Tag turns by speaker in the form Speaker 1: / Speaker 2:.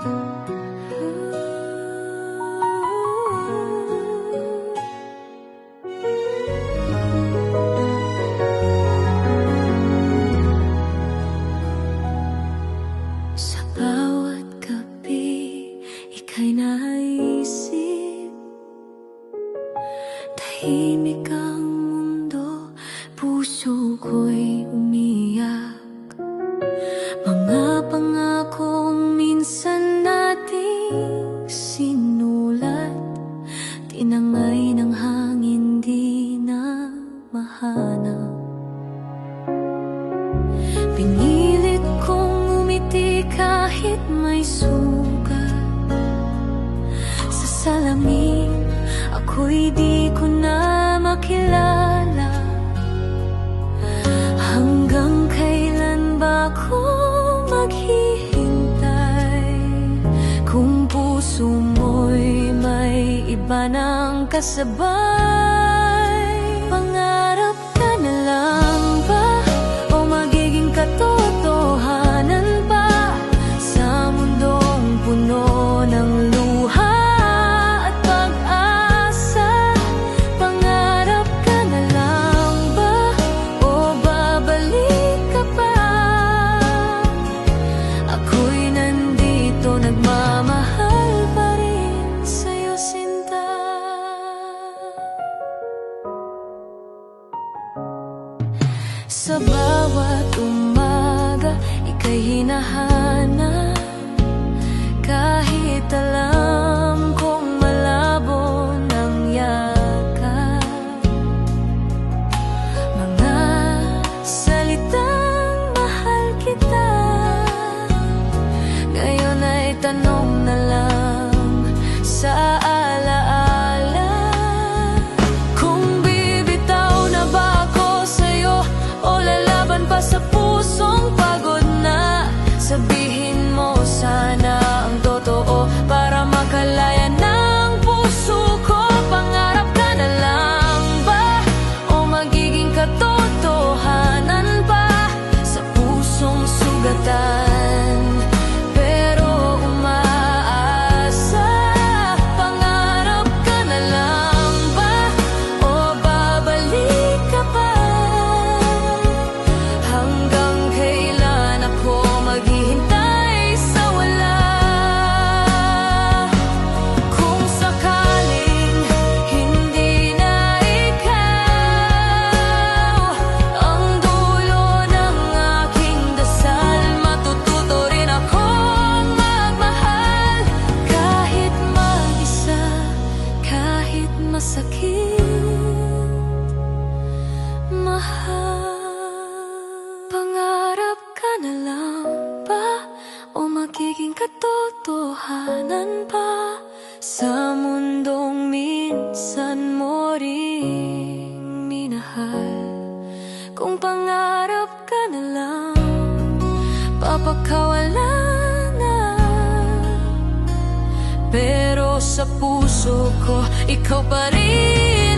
Speaker 1: Sa bawat gabi, ika'y naisip. Tahimik ang mundo, puso ko'y umiyak. Mga pangakong minsan nating sinulat, tinangay ng hangin, di na mahanap. Pinilit kong umiti kahit may sugat sa salamin, ako'y di ko na makilala. Hanggang kailan ba ako maghihintay kung puso mo'y may iba ng kasabay? Pangarap ka na lang ba o magiging katotohanan pa sa mundong puno ng luha at pag-asa? Pangarap ka na lang ba o babalik ka pa? Ako'y nandito, nagmamahal pa rin sa'yo, sinta. Sa bawat umaga, ika'y hinahanap, kahit alam kong malabo ng yakap. Mga salitang mahal kita, ngayon ay tanong na lang sa alaala. Kung bibitaw na ba ako sa'yo o lalaban pa sa pusong pagod na? Sabihin mo sana ang totoo para makalaya ng puso ko. Pangarap ka na lang ba o magiging katotohanan pa sa pusong sugatan pero umaasa? Pangarap ka na lang ba o babalik ka pa? Hanggang kailan ako maghihintay sa wala? Kung sakaling hindi na ikaw ang dulo ng aking dasal, matututo rin akong magmahal kahit mag-isa, kahit masakit, mahal. Pangarap ka na lang ba o magiging katotohanan pa sa mundong minsan mo ring minahal? Kung pangarap ka na lang, papakawala na, pero sa puso ko ikaw pa rin.